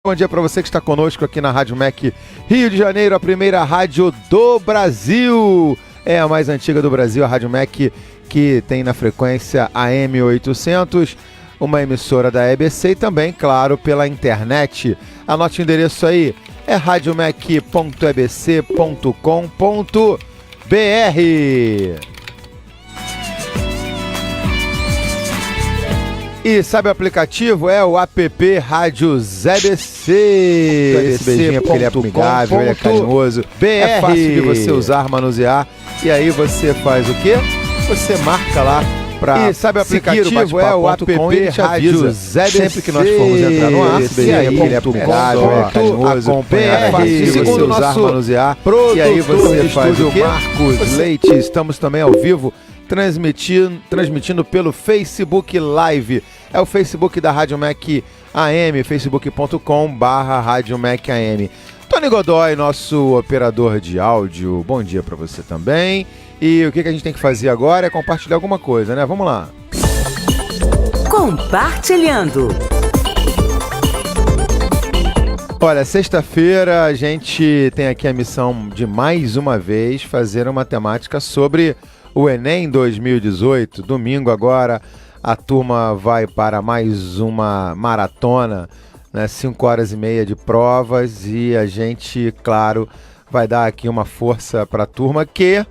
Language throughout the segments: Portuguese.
Bom dia para você que está conosco aqui na Rádio MEC Rio de Janeiro, a primeira rádio do Brasil. É a mais antiga do Brasil, a Rádio MEC, que tem na frequência AM 800, uma emissora da EBC e também, claro, pela internet. Anote o endereço aí, é radiomec.ebc.com.br. E sabe o aplicativo? É o app Rádios EBC. Esse beijinho porque ele é amigável, ele é carinhoso. É fácil de você usar, manusear. E aí você faz o quê? Você marca lá pra. E sabe o aplicativo? É o app Rádios EBC. Sempre que nós formos entrar no ar, esse beijinho ele é amigável, ele é carinhoso. É fácil de você usar, manusear. E aí você faz o quê? Marcos Leite, estamos também ao vivo. Transmitindo pelo Facebook Live. É o Facebook da Rádio MEC AM, facebook.com/Rádio MEC AM. Tony Godoy, nosso operador de áudio, bom dia pra você também. E o que a gente tem que fazer agora é compartilhar alguma coisa, né? Vamos lá. Compartilhando. Olha, sexta-feira a gente tem aqui a missão de mais uma vez fazer uma temática sobre o Enem 2018. Domingo agora a turma vai para mais uma maratona, né? 5 horas e meia de provas e a gente, claro, vai dar aqui uma força para a turma que...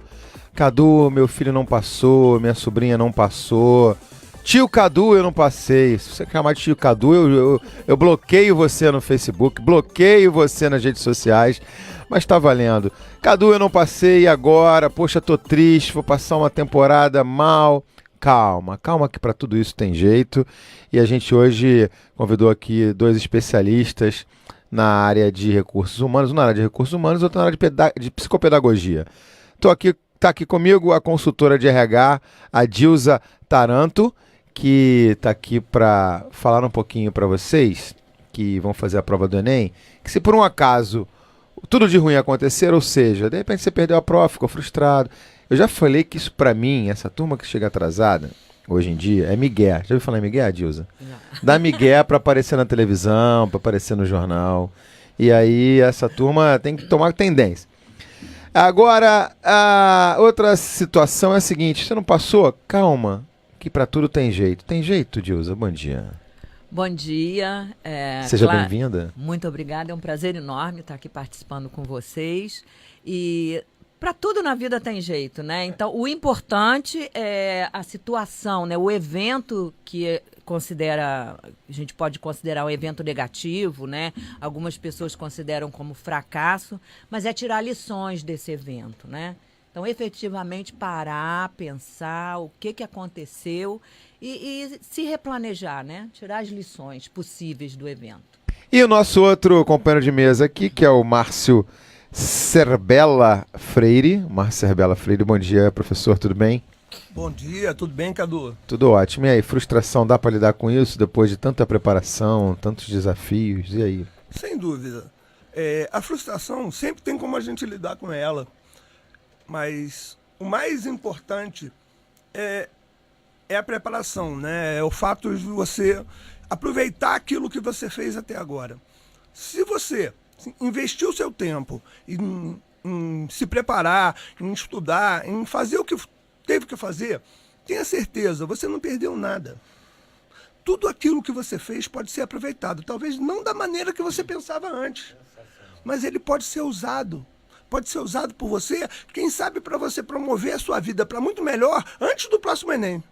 Cadu, meu filho não passou, minha sobrinha não passou. Tio Cadu, eu não passei. Se você chamar de tio Cadu, eu bloqueio você no Facebook, bloqueio você nas redes sociais, mas tá valendo. Cadu, eu não passei agora, poxa, tô triste, vou passar uma temporada mal. Calma que para tudo isso tem jeito. E a gente hoje convidou aqui 2 especialistas na área de recursos humanos, um na área de recursos humanos, outro na área de psicopedagogia. Tá aqui comigo a consultora de RH, a Dilza Taranto, que está aqui para falar um pouquinho para vocês que vão fazer a prova do Enem, que se por um acaso tudo de ruim acontecer, ou seja, de repente você perdeu a prova, ficou frustrado. Eu já falei que isso para mim, essa turma que chega atrasada, hoje em dia, é migué. Já ouviu falar em migué, Dilza? Não. Dá migué para aparecer na televisão, para aparecer no jornal. E aí essa turma tem que tomar tendência. Agora, a outra situação é a seguinte, você não passou? Calma, que para tudo tem jeito. Tem jeito, Dilza? Bom dia. Bom dia. Seja bem-vinda. Muito obrigada, é um prazer enorme estar aqui participando com vocês. E para tudo na vida tem jeito, né? Então, o importante é a situação, né? O evento que a gente pode considerar um evento negativo, né? Algumas pessoas consideram como fracasso, mas é tirar lições desse evento, né? Então, efetivamente, parar, pensar o que aconteceu e se replanejar, né? Tirar as lições possíveis do evento. E o nosso outro companheiro de mesa aqui, que é o Márcio Serbella Freire. Márcio Serbella Freire, bom dia, professor, tudo bem? Bom dia, tudo bem, Cadu? Tudo ótimo. E aí, frustração, dá para lidar com isso depois de tanta preparação, tantos desafios? E aí? Sem dúvida. A frustração sempre tem como a gente lidar com ela. Mas o mais importante é a preparação, né? É o fato de você aproveitar aquilo que você fez até agora. Se você investiu o seu tempo em se preparar, em estudar, em fazer o que teve que fazer, tenha certeza, você não perdeu nada. Tudo aquilo que você fez pode ser aproveitado. Talvez não da maneira que você pensava antes, mas ele pode ser usado. Pode ser usado por você, quem sabe para você promover a sua vida para muito melhor antes do próximo Enem.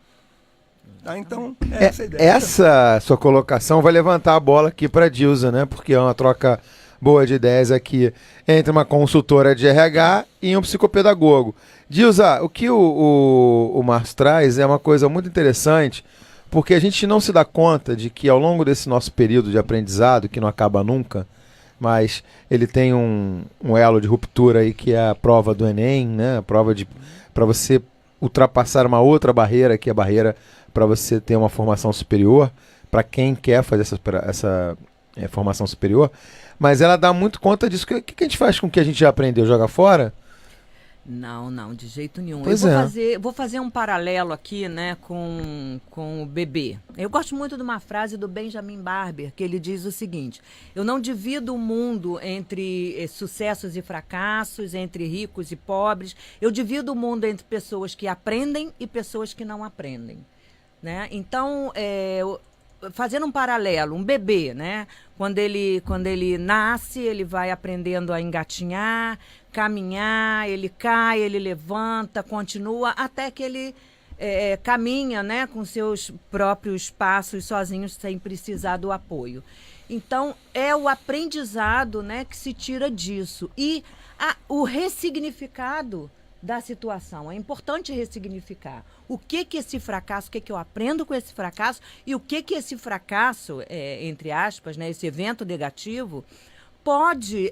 Tá? Então, essa a ideia. Essa sua colocação vai levantar a bola aqui para a Dilza, né? Porque é uma troca boa de ideias aqui entre uma consultora de RH e um psicopedagogo. Dilza, o que o Márcio traz é uma coisa muito interessante, porque a gente não se dá conta de que ao longo desse nosso período de aprendizado, que não acaba nunca, mas ele tem um elo de ruptura aí que é a prova do Enem, né? A prova para você ultrapassar uma outra barreira, que é a barreira para você ter uma formação superior, para quem quer fazer essa formação superior. Mas ela dá muito conta disso. O que a gente faz com o que a gente já aprendeu? Joga fora? Não, não, de jeito nenhum. Pois eu é. vou fazer um paralelo aqui, né, com o bebê. Eu gosto muito de uma frase do Benjamin Barber, que ele diz o seguinte: eu não divido o mundo entre sucessos e fracassos, entre ricos e pobres. Eu divido o mundo entre pessoas que aprendem e pessoas que não aprendem, né? Então, fazendo um paralelo, um bebê, né? Quando ele nasce, ele vai aprendendo a engatinhar, caminhar, ele cai, ele levanta, continua, até que ele caminha, né, com seus próprios passos sozinho, sem precisar do apoio. Então, é o aprendizado, né, que se tira disso. E o ressignificado da situação. É importante ressignificar. O que esse fracasso, o que eu aprendo com esse fracasso e o que esse fracasso, entre aspas, né, esse evento negativo, pode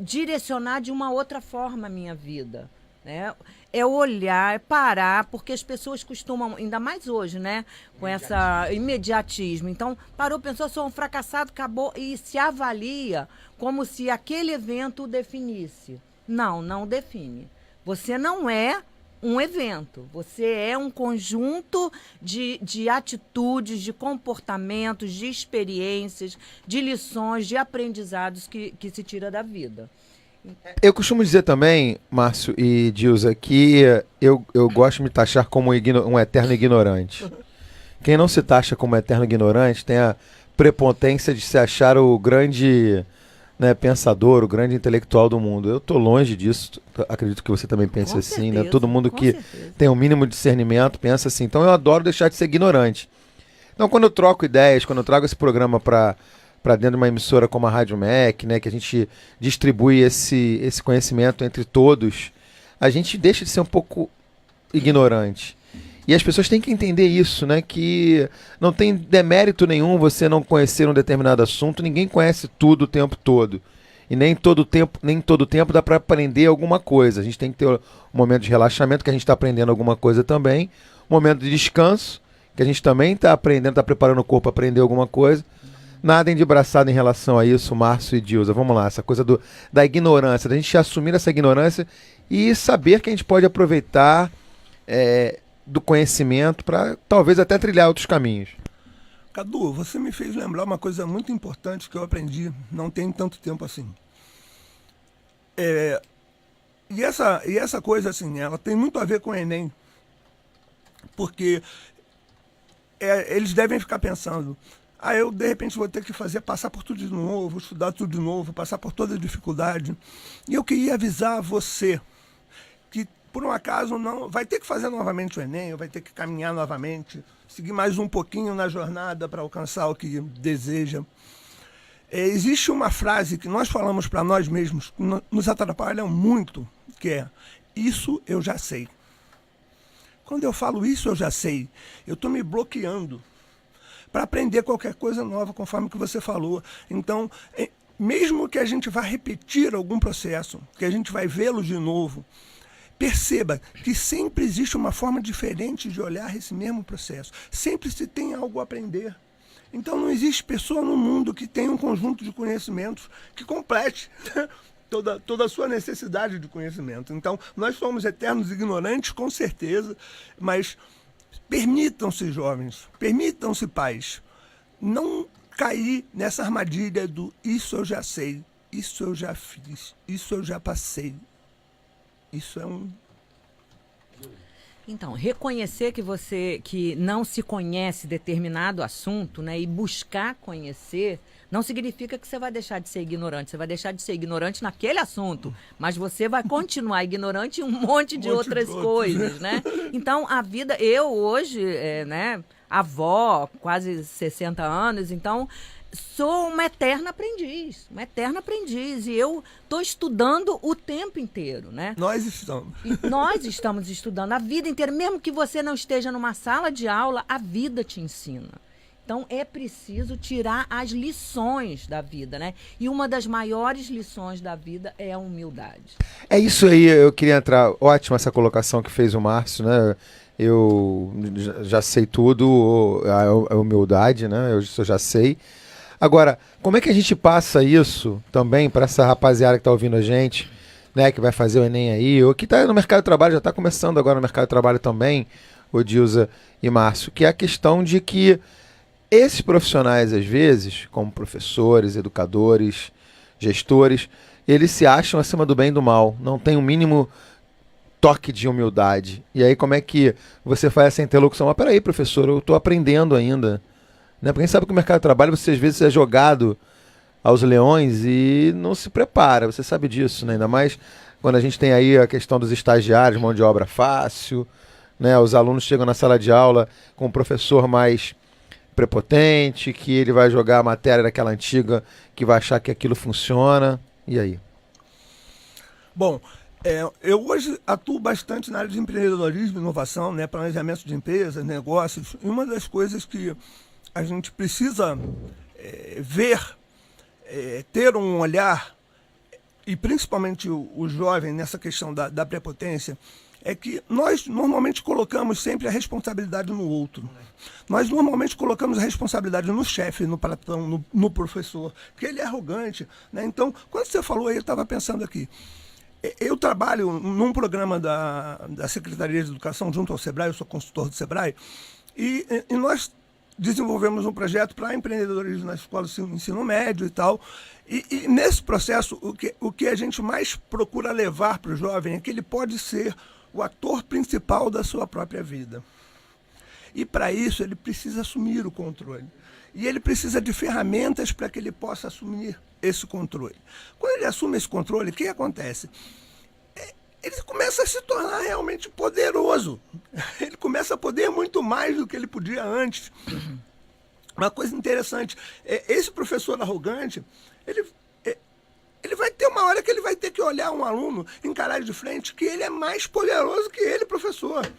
direcionar de uma outra forma a minha vida, né? É olhar, é parar, porque as pessoas costumam, ainda mais hoje, né, com essa imediatismo. Então, parou, pensou, sou um fracassado, acabou, e se avalia como se aquele evento o definisse. Não, não define. Você não é um evento, você é um conjunto de atitudes, de comportamentos, de experiências, de lições, de aprendizados que se tira da vida. Eu costumo dizer também, Márcio e Dilza, que eu gosto de me taxar como um eterno ignorante. Quem não se taxa como eterno ignorante tem a prepotência de se achar o grande, né, pensador, o grande intelectual do mundo. Eu estou longe disso, acredito que você também pense Com assim, certeza, né? Todo mundo com que certeza. tem um mínimo de discernimento pensa assim. Então eu adoro deixar de ser ignorante. Então quando eu troco ideias, quando eu trago esse programa para dentro de uma emissora como a Rádio MEC, né, que a gente distribui esse conhecimento entre todos, a gente deixa de ser um pouco ignorante. E as pessoas têm que entender isso, né? Que não tem demérito nenhum você não conhecer um determinado assunto. Ninguém conhece tudo o tempo todo. E nem todo tempo dá para aprender alguma coisa. A gente tem que ter um momento de relaxamento, que a gente está aprendendo alguma coisa também. Um momento de descanso, que a gente também está aprendendo, está preparando o corpo para aprender alguma coisa. Nada endibraçado em relação a isso, Márcio e Dilza. Vamos lá, essa coisa da ignorância, da gente assumir essa ignorância e saber que a gente pode aproveitar do conhecimento para talvez até trilhar outros caminhos. Cadu, você me fez lembrar uma coisa muito importante que eu aprendi não tem tanto tempo assim. E essa coisa, assim, ela tem muito a ver com o Enem. Porque eles devem ficar pensando, eu de repente vou ter que passar por tudo de novo, estudar tudo de novo, passar por toda a dificuldade. E eu queria avisar você que, por um acaso, não vai ter que fazer novamente o Enem, vai ter que caminhar novamente, seguir mais um pouquinho na jornada para alcançar o que deseja. Existe uma frase que nós falamos para nós mesmos, que nos atrapalha muito, que é: isso eu já sei. Quando eu falo isso eu já sei, eu estou me bloqueando para aprender qualquer coisa nova, conforme que você falou. Então, mesmo que a gente vá repetir algum processo, que a gente vai vê-lo de novo, perceba que sempre existe uma forma diferente de olhar esse mesmo processo. Sempre se tem algo a aprender. Então não existe pessoa no mundo que tenha um conjunto de conhecimentos que complete toda a sua necessidade de conhecimento. Então nós somos eternos ignorantes, com certeza, mas permitam-se, jovens, permitam-se, pais, não cair nessa armadilha do isso eu já sei, isso eu já fiz, isso eu já passei. Isso é um... Então, reconhecer que não se conhece determinado assunto, né, e buscar conhecer, não significa que você vai deixar de ser ignorante. Você vai deixar de ser ignorante naquele assunto, mas você vai continuar ignorante em um monte de outras coisas, né? Então, a vida... Eu hoje, né, avó, quase 60 anos, então... sou uma eterna aprendiz, e eu estou estudando o tempo inteiro, né? Nós estamos. E nós estamos estudando a vida inteira, mesmo que você não esteja numa sala de aula, a vida te ensina. Então é preciso tirar as lições da vida, né? E uma das maiores lições da vida é a humildade. É isso aí, eu queria entrar, ótima essa colocação que fez o Márcio, né? Eu já sei tudo, a humildade, né? Eu já sei. Agora, como é que a gente passa isso também para essa rapaziada que está ouvindo a gente, né, que vai fazer o Enem aí, ou que está no mercado de trabalho, já está começando agora no mercado de trabalho também, Odilza e Márcio, que é a questão de que esses profissionais, às vezes, como professores, educadores, gestores, eles se acham acima do bem e do mal, não tem o mínimo toque de humildade. E aí como é que você faz essa interlocução? Mas peraí, professor, eu estou aprendendo ainda. Né? Porque a gente sabe que o mercado de trabalho, você às vezes é jogado aos leões e não se prepara, você sabe disso, né? Ainda mais quando a gente tem aí a questão dos estagiários, mão de obra fácil, né? Os alunos chegam na sala de aula com um professor mais prepotente, que ele vai jogar a matéria daquela antiga, que vai achar que aquilo funciona. E aí? Bom, eu hoje atuo bastante na área de empreendedorismo, inovação, né, planejamento de empresas, negócios. E uma das coisas que a gente precisa ver, ter um olhar, e principalmente o jovem nessa questão da prepotência, é que nós normalmente colocamos sempre a responsabilidade no outro. Nós normalmente colocamos a responsabilidade no chefe, no patrão, no professor, que ele é arrogante. Né? Então, quando você falou aí, eu estava pensando aqui. Eu trabalho num programa da Secretaria de Educação junto ao Sebrae, eu sou consultor do Sebrae, e nós desenvolvemos um projeto para empreendedorismo na escola de ensino médio e tal. E nesse processo, o que a gente mais procura levar para o jovem é que ele pode ser o ator principal da sua própria vida. E para isso ele precisa assumir o controle. E ele precisa de ferramentas para que ele possa assumir esse controle. Quando ele assume esse controle, o que acontece? Ele começa a se tornar realmente poderoso. Ele começa a poder muito mais do que ele podia antes. Uma coisa interessante, esse professor arrogante, ele vai ter uma hora que ele vai ter que olhar um aluno, encarar de frente, que ele é mais poderoso que ele, professor.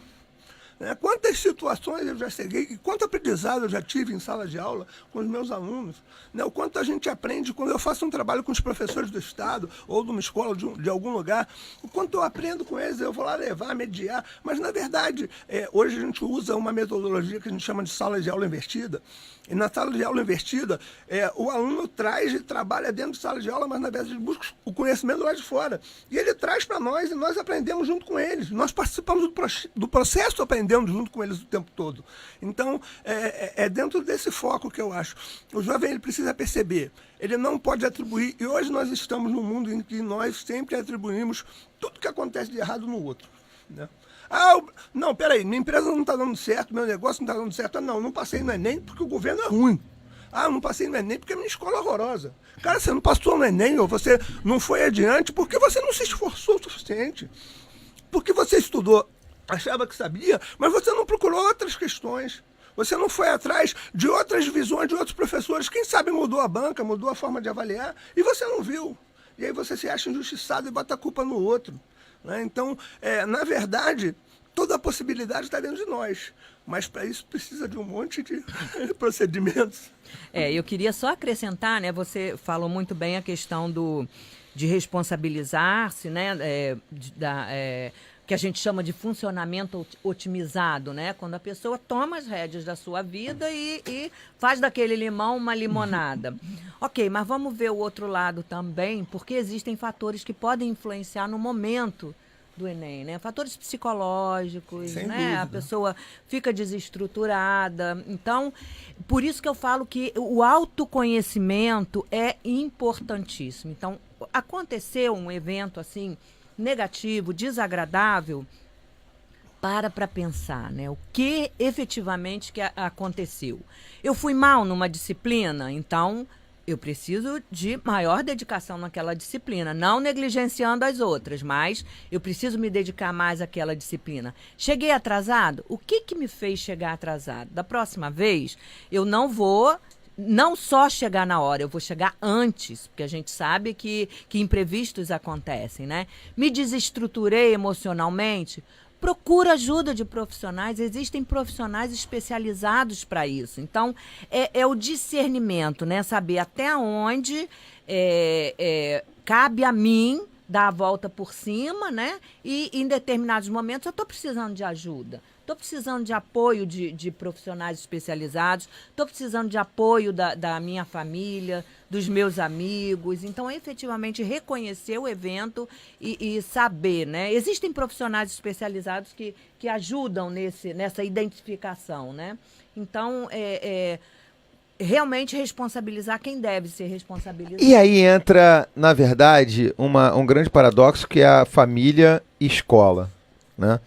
Quantas situações eu já cheguei, e quanto aprendizado eu já tive em sala de aula com os meus alunos, né? O quanto a gente aprende quando eu faço um trabalho com os professores do Estado ou de uma escola de algum lugar, o quanto eu aprendo com eles, eu vou lá levar, mediar, mas na verdade, hoje a gente usa uma metodologia que a gente chama de sala de aula invertida, e na sala de aula invertida, o aluno traz e trabalha dentro de sala de aula, mas na verdade ele busca o conhecimento lá de fora, e ele traz para nós e nós aprendemos junto com eles, nós participamos do processo aprendendo junto com eles o tempo todo. Então, é dentro desse foco que eu acho. O jovem ele precisa perceber, ele não pode atribuir, e hoje nós estamos num mundo em que nós sempre atribuímos tudo que acontece de errado no outro. Né? Não, peraí, minha empresa não está dando certo, meu negócio não está dando certo. Não passei no Enem porque o governo é ruim. Eu não passei no Enem porque a minha escola é horrorosa. Cara, você não passou no Enem ou você não foi adiante porque você não se esforçou o suficiente. Porque você estudou, achava que sabia, mas você não procurou outras questões. Você não foi atrás de outras visões de outros professores. Quem sabe mudou a banca, mudou a forma de avaliar, e você não viu. E aí você se acha injustiçado e bota a culpa no outro. Né? Então, na verdade, toda a possibilidade está dentro de nós. Mas para isso precisa de um monte de procedimentos. Eu queria só acrescentar, né? Você falou muito bem a questão de responsabilizar-se, né? Que a gente chama de funcionamento otimizado, né? Quando a pessoa toma as rédeas da sua vida e faz daquele limão uma limonada. Ok, mas vamos ver o outro lado também, porque existem fatores que podem influenciar no momento do Enem, né? Fatores psicológicos, sem né? dúvida. A pessoa fica desestruturada. Então, por isso que eu falo que o autoconhecimento é importantíssimo. Então, aconteceu um evento assim negativo, desagradável, para pensar, né? O que efetivamente que aconteceu. Eu fui mal numa disciplina, então eu preciso de maior dedicação naquela disciplina, não negligenciando as outras, mas eu preciso me dedicar mais àquela disciplina. Cheguei atrasado? O que me fez chegar atrasado? Da próxima vez, eu não vou não só chegar na hora, eu vou chegar antes, porque a gente sabe que imprevistos acontecem, né? Me desestruturei emocionalmente, procura ajuda de profissionais, existem profissionais especializados para isso. Então, é o discernimento, né? Saber até onde cabe a mim dar a volta por cima, né? E em determinados momentos eu estou precisando de ajuda. Estou precisando de apoio de profissionais especializados, estou precisando de apoio da minha família, dos meus amigos. Então, efetivamente, reconhecer o evento e saber, né? Existem profissionais especializados que ajudam nessa identificação, né? Então, realmente responsabilizar quem deve ser responsabilizado. E aí entra, na verdade, um grande paradoxo que é a família e escola, né?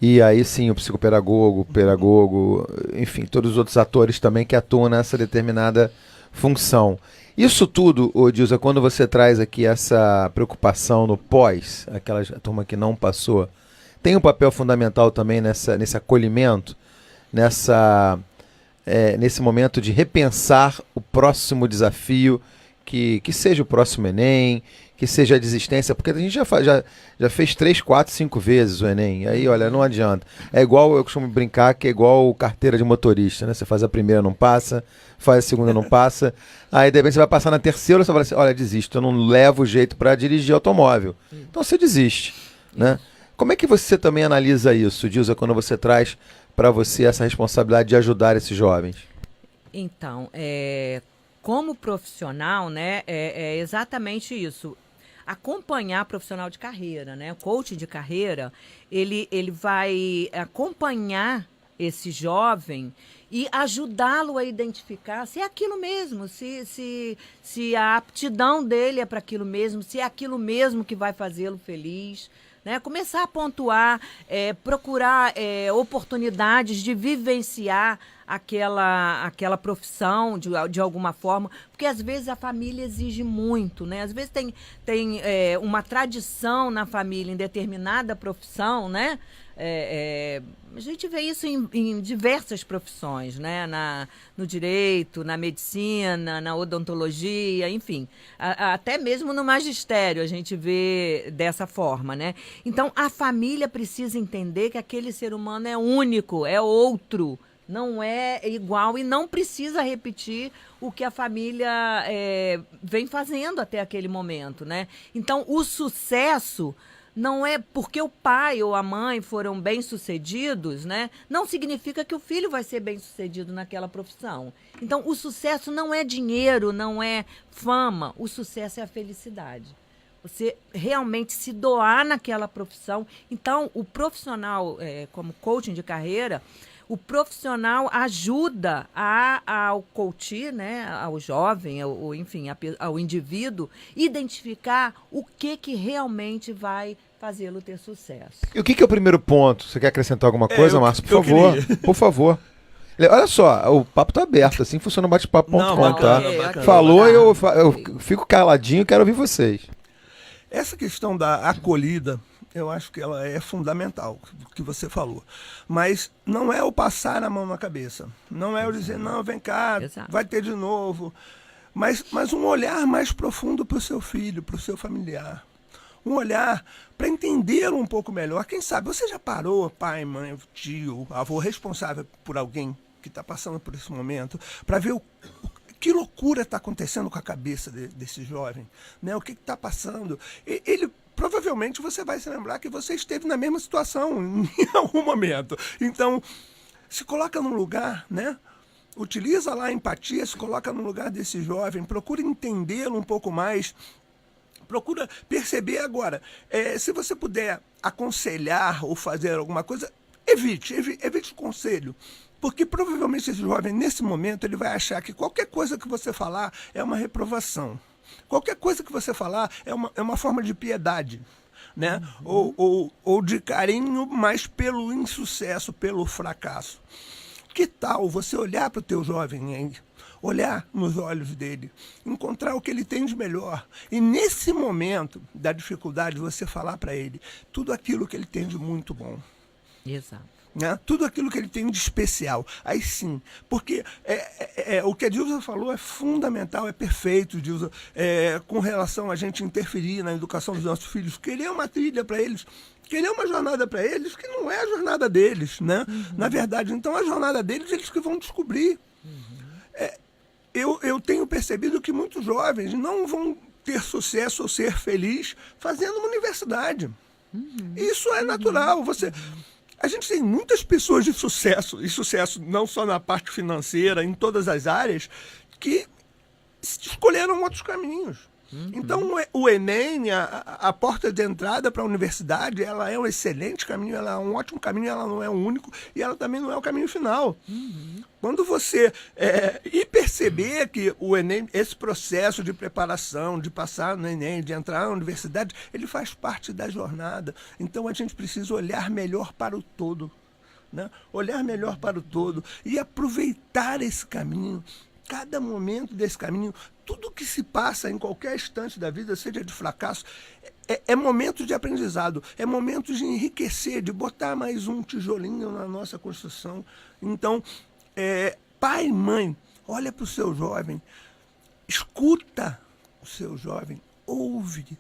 E aí sim, o psicopedagogo, o pedagogo, enfim, todos os outros atores também que atuam nessa determinada função. Isso tudo, Dilza, quando você traz aqui essa preocupação no pós, aquela turma que não passou, tem um papel fundamental também nesse acolhimento, nesse momento de repensar o próximo desafio, que seja o próximo Enem, que seja a desistência, porque a gente já fez 3, 4, 5 vezes o Enem, aí olha, não adianta. É igual, eu costumo brincar que é igual carteira de motorista, né? Você faz a primeira, não passa, faz a segunda, não passa, aí de repente você vai passar na terceira, você fala assim, olha, desisto, eu não levo jeito para dirigir automóvel. Então você desiste, né? Como é que você também analisa isso, Dilza, quando você traz para você essa responsabilidade de ajudar esses jovens? Então, como profissional, né, é exatamente isso. Acompanhar profissional de carreira, né? O coach de carreira, ele vai acompanhar esse jovem e ajudá-lo a identificar se é aquilo mesmo, se a aptidão dele é para aquilo mesmo, se é aquilo mesmo que vai fazê-lo feliz. Né? Começar a pontuar, procurar oportunidades de vivenciar aquela profissão de alguma forma, porque às vezes a família exige muito, né? Às vezes tem uma tradição na família em determinada profissão, né? A gente vê isso em diversas profissões, né? No direito, na medicina, na odontologia, enfim. Até mesmo no magistério a gente vê dessa forma, né? Então, a família precisa entender que aquele ser humano é único, é outro, não é igual e não precisa repetir o que a família vem fazendo até aquele momento, né? Então, o sucesso não é porque o pai ou a mãe foram bem-sucedidos, né? Não significa que o filho vai ser bem-sucedido naquela profissão. Então, o sucesso não é dinheiro, não é fama. O sucesso é a felicidade. Você realmente se doar naquela profissão. Então, o profissional, como coaching de carreira, o profissional ajuda ao coach, né, ao jovem, enfim, ao indivíduo, identificar o que realmente vai fazê-lo ter sucesso. E o que é o primeiro ponto? Você quer acrescentar alguma coisa, Márcio? Por favor, por favor. Olha só, o papo tá aberto, assim funciona o bate-papo.com, tá? Bacana. Falou, eu fico caladinho e quero ouvir vocês. Essa questão da acolhida, eu acho que ela é fundamental, o que você falou. Mas não é o passar a mão na cabeça. Não é o dizer, não, vem cá, vai ter de novo. Mas um olhar mais profundo para o seu filho, para o seu familiar. Um olhar para entender um pouco melhor. Quem sabe, você já parou, pai, mãe, tio, avô, responsável por alguém que está passando por esse momento, para ver que loucura está acontecendo com a cabeça desse jovem, né? O que está passando? Ele provavelmente você vai se lembrar que você esteve na mesma situação em algum momento. Então, se coloca num lugar, né? Utiliza lá a empatia, se coloca no lugar desse jovem, procura entendê-lo um pouco mais, procura perceber agora. Se você puder aconselhar ou fazer alguma coisa, evite o conselho. Porque provavelmente esse jovem, nesse momento, ele vai achar que qualquer coisa que você falar é uma reprovação. Qualquer coisa que você falar é uma forma de piedade, né? Ou de carinho, mas pelo insucesso, pelo fracasso. Que tal você olhar para o teu jovem, hein? Olhar nos olhos dele, encontrar o que ele tem de melhor. E nesse momento da dificuldade, você falar para ele tudo aquilo que ele tem de muito bom. Exato. Né? Tudo aquilo que ele tem de especial. Aí sim, porque o que a Dilza falou é fundamental, é perfeito, Dilza, com relação a gente interferir na educação dos nossos filhos, querer uma trilha para eles, querer uma jornada para eles que não é a jornada deles, né? Na verdade, então a jornada deles eles que vão descobrir. Eu tenho percebido que muitos jovens não vão ter sucesso ou ser feliz fazendo uma universidade. Isso é natural. A gente tem muitas pessoas de sucesso, e sucesso não só na parte financeira, em todas as áreas, que escolheram outros caminhos. Então, o Enem, a porta de entrada para a universidade, ela é um excelente caminho, ela é um ótimo caminho, ela não é o único e ela também não é o caminho final. Quando você e perceber que o Enem, esse processo de preparação, de passar no Enem, de entrar na universidade, ele faz parte da jornada. Então, a gente precisa olhar melhor para o todo, né? Olhar melhor para o todo e aproveitar esse caminho. Cada momento desse caminho, tudo que se passa em qualquer instante da vida, seja de fracasso, é momento de aprendizado, é momento de enriquecer, de botar mais um tijolinho na nossa construção. Então, pai e mãe, olha para o seu jovem, escuta o seu jovem, ouve,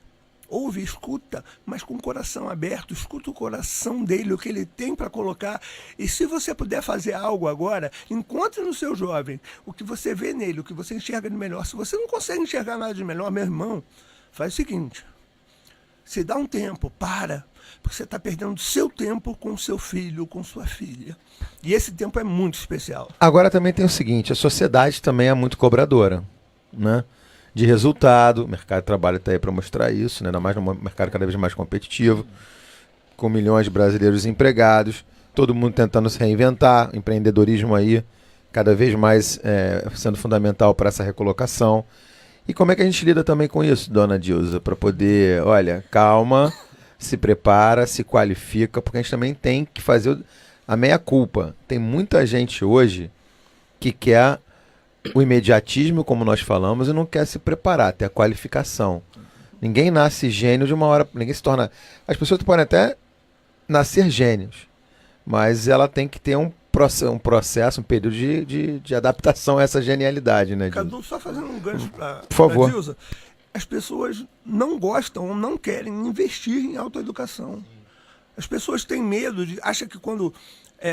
escuta, mas com o coração aberto, escuta o coração dele, o que ele tem para colocar. E se você puder fazer algo agora, encontre no seu jovem o que você vê nele, o que você enxerga de melhor. Se você não consegue enxergar nada de melhor, meu irmão, faz o seguinte, se dá um tempo, porque você está perdendo seu tempo com seu filho, com sua filha. E esse tempo é muito especial. Agora também tem o seguinte, a sociedade também é muito cobradora, né? De resultado, o mercado de trabalho está aí para mostrar isso, né? Ainda mais no mercado cada vez mais competitivo, com milhões de brasileiros empregados, todo mundo tentando se reinventar, empreendedorismo aí cada vez mais sendo fundamental para essa recolocação. E como é que a gente lida também com isso, dona Dilza, para poder, olha, calma, se prepara, se qualifica, porque a gente também tem que fazer a meia-culpa. Tem muita gente hoje que quer o imediatismo, como nós falamos, e não quer se preparar, ter a qualificação. Ninguém nasce gênio de uma hora... Ninguém se torna... As pessoas podem até nascer gênios, mas ela tem que ter um processo, um período de adaptação a essa genialidade, né, Dilza? Cadu, só fazendo um gancho para Por favor. Dilza, as pessoas não gostam ou não querem investir em autoeducação. As pessoas têm medo, acham que quando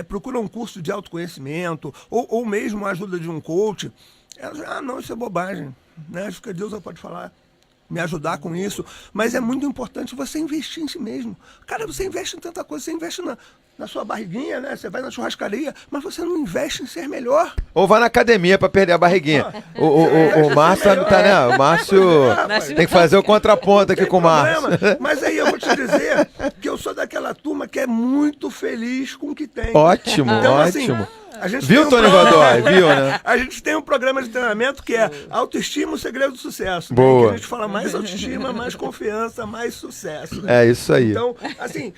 procuram um curso de autoconhecimento ou mesmo a ajuda de um coach, elas não, isso é bobagem, né? Acho que a Dilza pode falar, me ajudar com isso, mas é muito importante você investir em si mesmo. Cara, você investe em tanta coisa, você investe na sua barriguinha, né? Você vai na churrascaria, mas você não investe em ser melhor. Ou vai na academia para perder a barriguinha. O Márcio tá, né? O Márcio tem que fazer o contraponto aqui com o Márcio. Mas aí eu vou te dizer que eu sou daquela turma que é muito feliz com o que tem. Ótimo, então, ótimo. Assim, a gente viu, Tony Godoy? Viu, né? A gente tem um programa de treinamento que é Autoestima, o Segredo do Sucesso. Boa. Né? Que a gente fala mais autoestima, mais confiança, mais sucesso. É isso aí. Então, assim,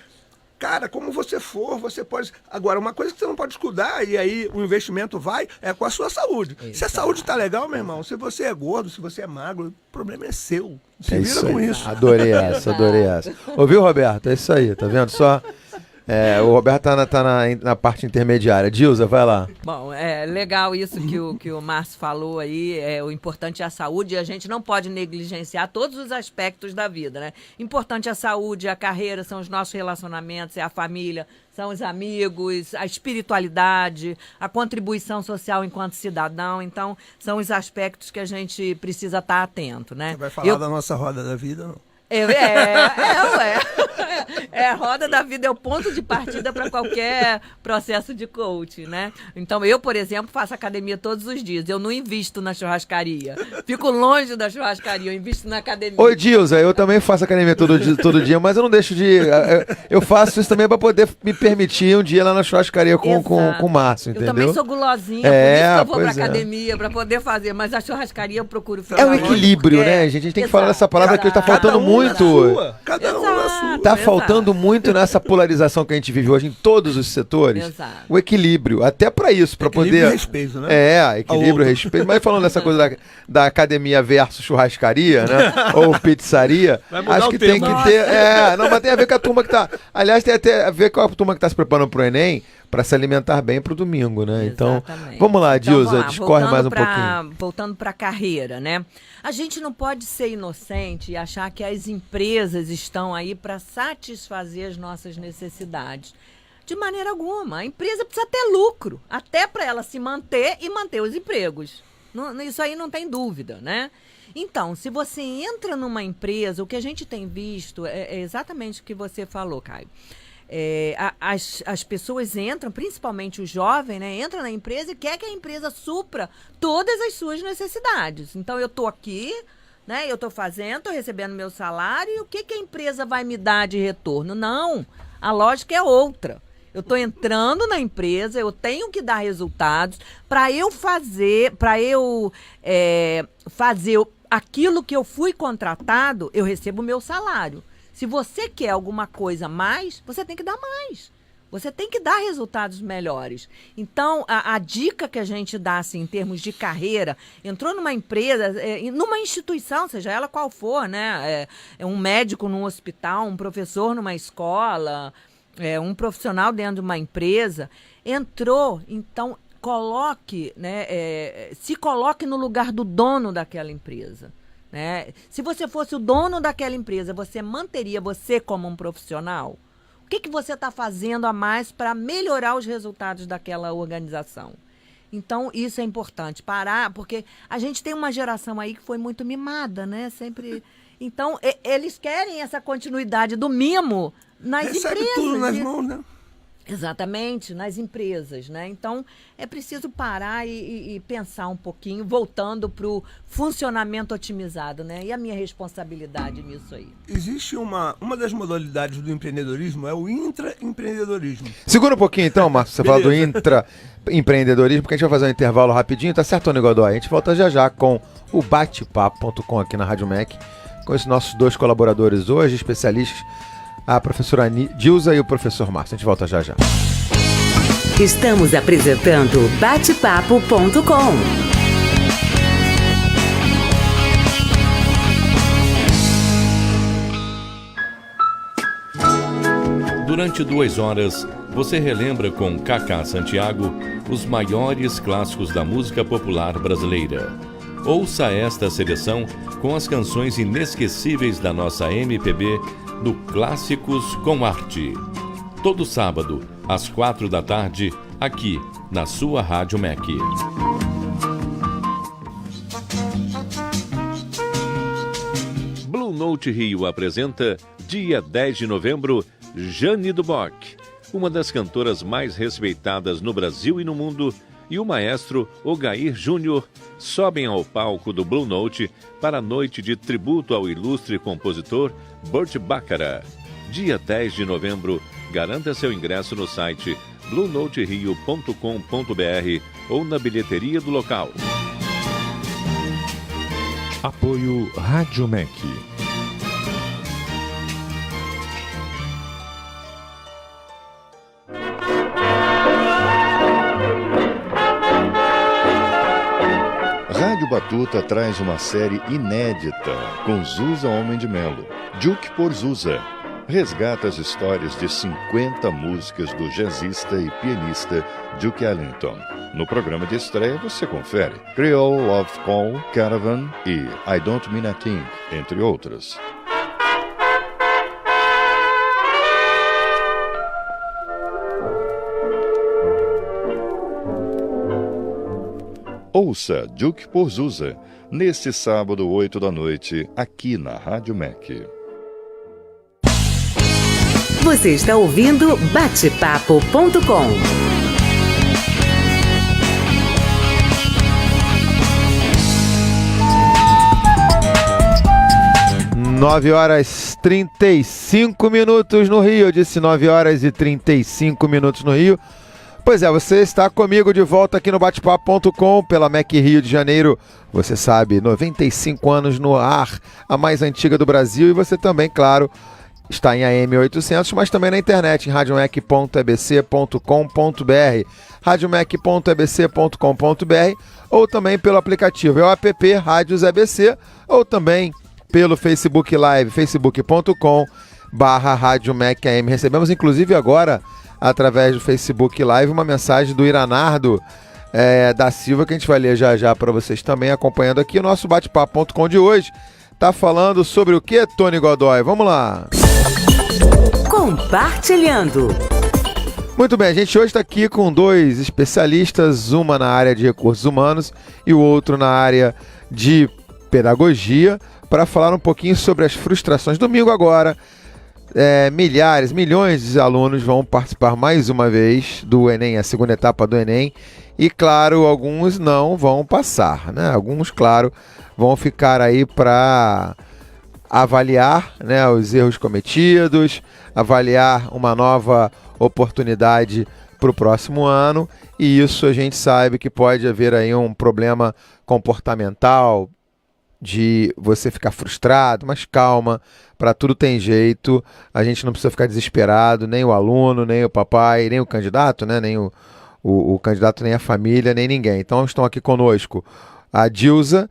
cara, como você for, você pode... Agora, uma coisa que você não pode descuidar, e aí o investimento vai, é com a sua saúde. Se a saúde tá legal, meu irmão, se você é gordo, se você é magro, o problema é seu. Se vira com isso. Adorei essa. Ouviu, Roberto? É isso aí, tá vendo? Só... o Roberto tá na parte intermediária. Dilza, vai lá. Bom, é legal isso que o Márcio falou aí. O importante é a saúde e a gente não pode negligenciar todos os aspectos da vida, né? Importante é a saúde, a carreira, são os nossos relacionamentos, é a família, são os amigos, a espiritualidade, a contribuição social enquanto cidadão. Então, são os aspectos que a gente precisa estar atento, né? Você vai falar da nossa roda da vida, não? A roda da vida é o ponto de partida para qualquer processo de coaching, né? Então, eu, por exemplo, faço academia todos os dias. Eu não invisto na churrascaria. Fico longe da churrascaria, eu invisto na academia. Oi, Dilza, eu também faço academia todo dia, mas eu não deixo de... Eu faço isso também para poder me permitir um dia lá na churrascaria com o Márcio, entendeu? Eu também sou gulosinha, por isso que eu vou pra academia, para poder fazer. Mas a churrascaria eu procuro ficar o equilíbrio, né, gente? A gente tem que falar dessa palavra que está faltando muito. Cada um na sua. Tá faltando muito nessa polarização que a gente vive hoje em todos os setores. Exato. O equilíbrio, até para isso, para poder... Equilíbrio e respeito, né? Equilíbrio e respeito. Mas falando dessa coisa da academia versus churrascaria, né? Ou pizzaria, acho que tem que ter... não, mas tem a ver com a turma que tá... Aliás, tem até a ver com a turma que tá se preparando pro Enem, para se alimentar bem pro domingo, né? Então, vamos lá, Dilza, discorre mais um pouquinho. Voltando para a carreira, né? A gente não pode ser inocente e achar que as empresas estão aí para satisfazer as nossas necessidades. De maneira alguma. A empresa precisa ter lucro, até para ela se manter e manter os empregos. Isso aí não tem dúvida, né? Então, se você entra numa empresa, o que a gente tem visto é exatamente o que você falou, Caio. As pessoas entram, principalmente o jovem, né, entra na empresa e quer que a empresa supra todas as suas necessidades. Então, eu estou aqui, né, eu estou fazendo, estou recebendo meu salário, e o que a empresa vai me dar de retorno? Não, a lógica é outra. Eu estou entrando na empresa, eu tenho que dar resultados para eu fazer aquilo que eu fui contratado, eu recebo o meu salário. Se você quer alguma coisa a mais, você tem que dar mais. Você tem que dar resultados melhores. Então, a dica que a gente dá, assim, em termos de carreira, entrou numa empresa, numa instituição, seja ela qual for, né? Um médico num hospital, um professor numa escola, um profissional dentro de uma empresa, entrou, então coloque, né, se coloque no lugar do dono daquela empresa. Né? Se você fosse o dono daquela empresa, você manteria você como um profissional? O que você está fazendo a mais para melhorar os resultados daquela organização? Então, isso é importante, parar, porque a gente tem uma geração aí que foi muito mimada, né? Sempre. Então, eles querem essa continuidade do mimo nas Recebe empresas. tudo nas mãos, né? Exatamente, nas empresas, né? Então, é preciso parar e pensar um pouquinho, voltando para o funcionamento otimizado, né? E a minha responsabilidade nisso aí. Existe uma das modalidades do empreendedorismo, é o intraempreendedorismo. Segura um pouquinho então, Márcio, você fala do intraempreendedorismo, porque a gente vai fazer um intervalo rapidinho, tá certo, Tony Godoy? A gente volta já já com o bate-papo.com aqui na Rádio MEC, com esses nossos dois colaboradores hoje, especialistas, a professora Dilza e o professor Márcio. A gente volta já já. Estamos apresentando bate-papo.com. Durante 2 horas, você relembra com Cacá Santiago os maiores clássicos da música popular brasileira. Ouça esta seleção com as canções inesquecíveis da nossa MPB no Clássicos com Arte. Todo sábado, às 4 da tarde, aqui na sua Rádio MEC. Blue Note Rio apresenta, dia 10 de novembro, Jane do Bock, uma das cantoras mais respeitadas no Brasil e no mundo, e o maestro Ogair Júnior sobem ao palco do Blue Note para a noite de tributo ao ilustre compositor Burt Bacharach. Dia 10 de novembro, garanta seu ingresso no site bluenoterio.com.br ou na bilheteria do local. Apoio Rádio MEC. Rádio Batuta traz uma série inédita com Zusa Homem de Melo, Duke por Zusa. Resgata as histórias de 50 músicas do jazzista e pianista Duke Ellington. No programa de estreia você confere Creole Love Call, Caravan e I Don't Mean a Thing, entre outras. Ouça Duke por Zusa, neste sábado, 8 da noite, aqui na Rádio MEC. Você está ouvindo bate-papo.com. 9h35 no Rio. Eu disse 9h35 no Rio. Pois é, você está comigo de volta aqui no bate-papo.com pela MEC Rio de Janeiro. Você sabe, 95 anos no ar, a mais antiga do Brasil. E você também, claro, está em AM 800, mas também na internet, em radiomec.ebc.com.br, radiomec.ebc.com.br, ou também pelo aplicativo, é o app Rádios EBC, ou também pelo Facebook Live, facebook.com/radiomec.am. Recebemos, inclusive, agora, através do Facebook Live, uma mensagem do Iranardo da Silva, que a gente vai ler já já para vocês também, acompanhando aqui o nosso bate-papo.com de hoje. Tá falando sobre o que, Tony Godoy? Vamos lá! Compartilhando. Muito bem, a gente hoje está aqui com dois especialistas, uma na área de recursos humanos e o outro na área de pedagogia, para falar um pouquinho sobre as frustrações. Domingo agora, milhões de alunos vão participar mais uma vez do Enem, a segunda etapa do Enem. E, claro, alguns não vão passar, né? Alguns, claro, vão ficar aí para avaliar, né, os erros cometidos, avaliar uma nova oportunidade para o próximo ano. E isso a gente sabe que pode haver aí um problema comportamental, de você ficar frustrado, mas calma, para tudo tem jeito, a gente não precisa ficar desesperado, nem o aluno, nem o papai, nem o candidato, né? Nem o candidato, nem a família, nem ninguém. Então estão aqui conosco a Dilza,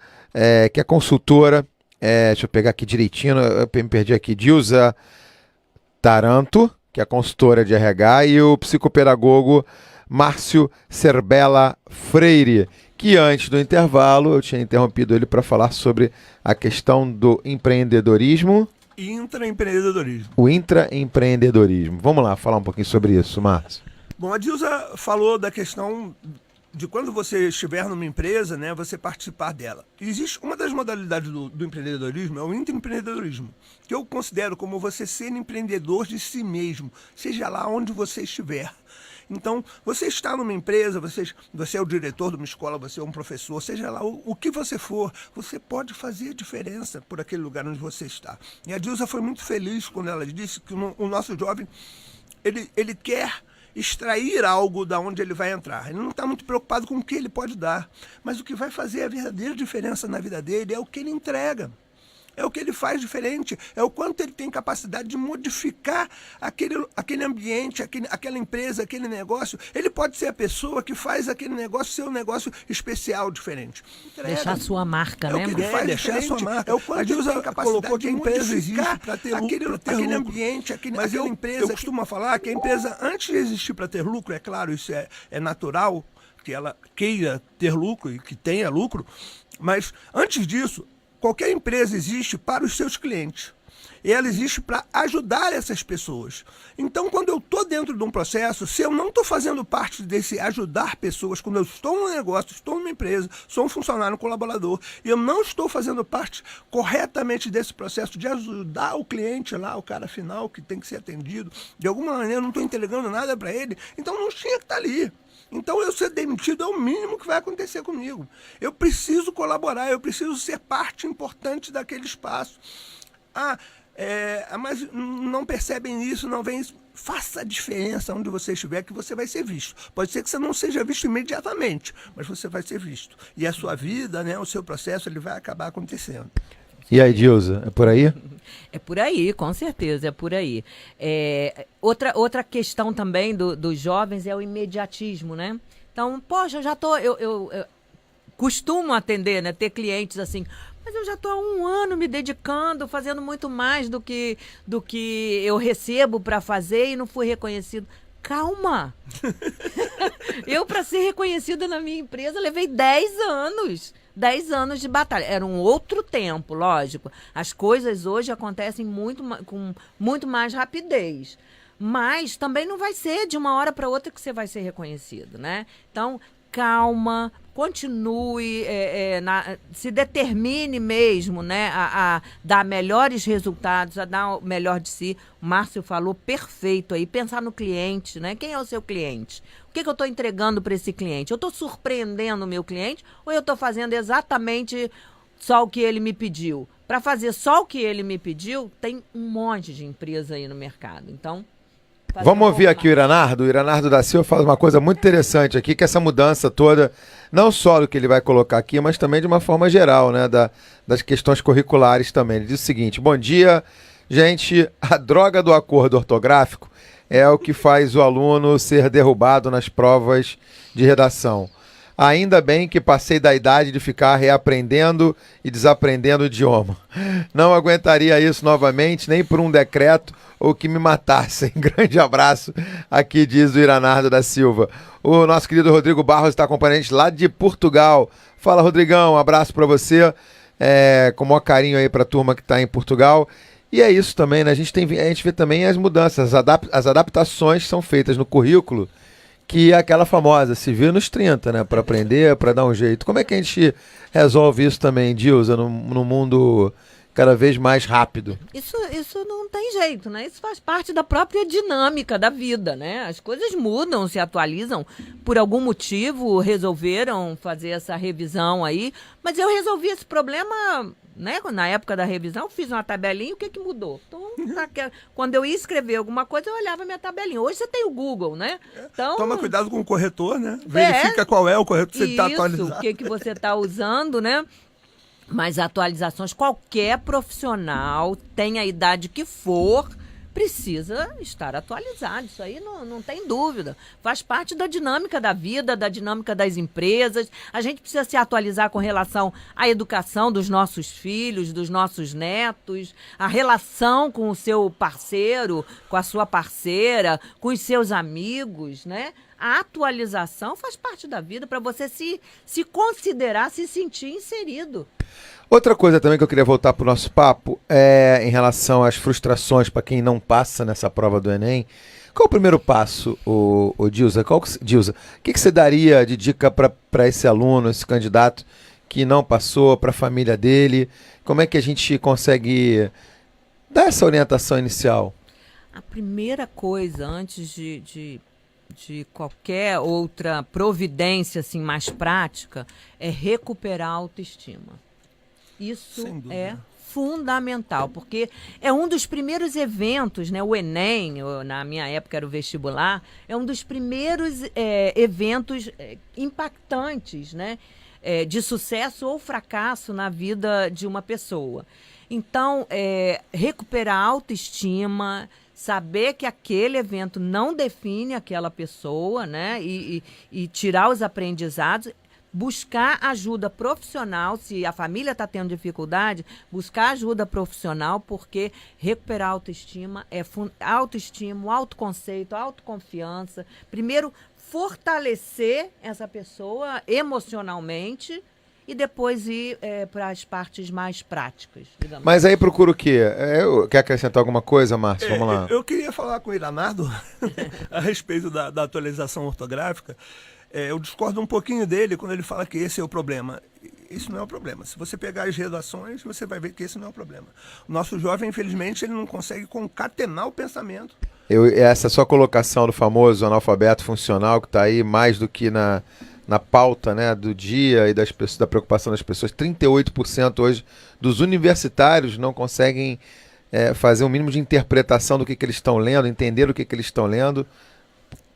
que é consultora, deixa eu pegar aqui direitinho, eu me perdi aqui, Dilza Taranto, que é consultora de RH, e o psicopedagogo Márcio Serbella Freire, que antes do intervalo eu tinha interrompido ele para falar sobre a questão do empreendedorismo. Intraempreendedorismo. O intraempreendedorismo. Vamos lá falar um pouquinho sobre isso, Márcio. Bom, a Dilza falou da questão de quando você estiver numa empresa, né, você participar dela. Existe uma das modalidades do empreendedorismo, é o intraempreendedorismo, que eu considero como você ser empreendedor de si mesmo, seja lá onde você estiver. Então, você está numa empresa, você é o diretor de uma escola, você é um professor, seja lá o que você for, você pode fazer a diferença por aquele lugar onde você está. E a Dilza foi muito feliz quando ela disse que o nosso jovem, ele quer extrair algo da onde ele vai entrar. Ele não está muito preocupado com o que ele pode dar, mas o que vai fazer a verdadeira diferença na vida dele é o que ele entrega. É o que ele faz diferente, é o quanto ele tem capacidade de modificar aquele ambiente, aquela empresa, aquele negócio. Ele pode ser a pessoa que faz aquele negócio ser um negócio especial, diferente. Deixar a sua marca, né? É o que ele faz deixar a sua marca. É o quanto ele tem capacidade de modificar aquele ambiente, aquela empresa. Eu costumo falar que a empresa, antes de existir para ter lucro, é claro, isso é natural, que ela queira ter lucro e que tenha lucro, mas antes disso, qualquer empresa existe para os seus clientes. E ela existe para ajudar essas pessoas. Então, quando eu estou dentro de um processo, se eu não estou fazendo parte desse ajudar pessoas, quando eu estou num negócio, estou numa empresa, sou um funcionário, um colaborador, e eu não estou fazendo parte corretamente desse processo de ajudar o cliente lá, o cara final que tem que ser atendido, de alguma maneira eu não estou entregando nada para ele, então não tinha que estar ali. Então, eu ser demitido é o mínimo que vai acontecer comigo. Eu preciso colaborar, eu preciso ser parte importante daquele espaço. Mas não percebem isso, não veem isso. Faça a diferença onde você estiver, que você vai ser visto. Pode ser que você não seja visto imediatamente, mas você vai ser visto. E a sua vida, né, o seu processo, ele vai acabar acontecendo. E aí, Dilza, é por aí? É por aí, com certeza, é por aí. Outra questão também dos jovens é o imediatismo, né? Então, poxa, eu já tô... Eu costumo atender, né? Ter clientes assim... Mas eu já estou há 1 ano me dedicando, fazendo muito mais do que eu recebo para fazer e não fui reconhecido. Calma! Eu, para ser reconhecida na minha empresa, levei 10 anos. 10 anos de batalha. Era um outro tempo, lógico. As coisas hoje acontecem com muito mais rapidez. Mas também não vai ser de uma hora para outra que você vai ser reconhecido, né? Então, calma, continue, se determine mesmo, né, a dar melhores resultados, a dar o melhor de si. O Márcio falou perfeito aí, pensar no cliente, né? Quem é o seu cliente? O que eu estou entregando para esse cliente? Eu estou surpreendendo o meu cliente ou eu estou fazendo exatamente só o que ele me pediu? Para fazer só o que ele me pediu, tem um monte de empresa aí no mercado. Então, vamos ouvir aqui o Iranardo da Silva faz uma coisa muito interessante aqui, que essa mudança toda, não só do que ele vai colocar aqui, mas também de uma forma geral, né, das questões curriculares também. Ele diz o seguinte: bom dia, gente, a droga do acordo ortográfico é o que faz o aluno ser derrubado nas provas de redação. Ainda bem que passei da idade de ficar reaprendendo e desaprendendo o idioma. Não aguentaria isso novamente, nem por um decreto ou que me matassem. Grande abraço, aqui diz o Iranardo da Silva. O nosso querido Rodrigo Barros está acompanhando a gente lá de Portugal. Fala, Rodrigão, um abraço para você, com o maior carinho aí para a turma que está em Portugal. E é isso também, né? A gente vê também as mudanças, as adaptações que são feitas no currículo, que é aquela famosa, se vira nos 30, né? Para aprender, para dar um jeito. Como é que a gente resolve isso também, Dilza, no mundo cada vez mais rápido. Isso não tem jeito, né? Isso faz parte da própria dinâmica da vida, né? As coisas mudam, se atualizam. Por algum motivo, resolveram fazer essa revisão aí. Mas eu resolvi esse problema, né? Na época da revisão, fiz uma tabelinha, o que mudou? Então, quando eu ia escrever alguma coisa, eu olhava minha tabelinha. Hoje você tem o Google, né? Então, toma cuidado com o corretor, né? Verifica qual é o corretor que você está atualizando. O que você está usando, né? Mas atualizações, qualquer profissional, tenha a idade que for, precisa estar atualizado. Isso aí não tem dúvida. Faz parte da dinâmica da vida, da dinâmica das empresas. A gente precisa se atualizar com relação à educação dos nossos filhos, dos nossos netos, a relação com o seu parceiro, com a sua parceira, com os seus amigos, né? A atualização faz parte da vida para você se considerar, se sentir inserido. Outra coisa também que eu queria voltar para o nosso papo é em relação às frustrações para quem não passa nessa prova do Enem. Qual é o primeiro passo, o Dilza? Dilza, o que você daria de dica para esse aluno, esse candidato que não passou, para a família dele? Como é que a gente consegue dar essa orientação inicial? A primeira coisa, antes de qualquer outra providência assim, mais prática, é recuperar a autoestima. Isso é fundamental, porque é um dos primeiros eventos, né? O Enem, na minha época era o vestibular, é um dos primeiros eventos impactantes, né? De sucesso ou fracasso na vida de uma pessoa. Então, recuperar a autoestima, saber que aquele evento não define aquela pessoa, né? E tirar os aprendizados, buscar ajuda profissional, se a família está tendo dificuldade, buscar ajuda profissional, porque recuperar a autoestima é autoestima, autoconceito, autoconfiança. Primeiro, fortalecer essa pessoa emocionalmente e depois ir para as partes mais práticas. Digamos. Mas aí procura o quê? Quer acrescentar alguma coisa, Márcio? Vamos lá. Eu queria falar com o Iranardo a respeito da atualização ortográfica. Eu discordo um pouquinho dele quando ele fala que esse é o problema. Isso não é o problema. Se você pegar as redações, você vai ver que esse não é o problema. O nosso jovem, infelizmente, ele não consegue concatenar o pensamento. Essa sua colocação do famoso analfabeto funcional, que está aí mais do que na pauta, né, do dia e da preocupação das pessoas, 38% hoje dos universitários não conseguem fazer um mínimo de interpretação do que eles estão lendo, entender o que eles estão lendo.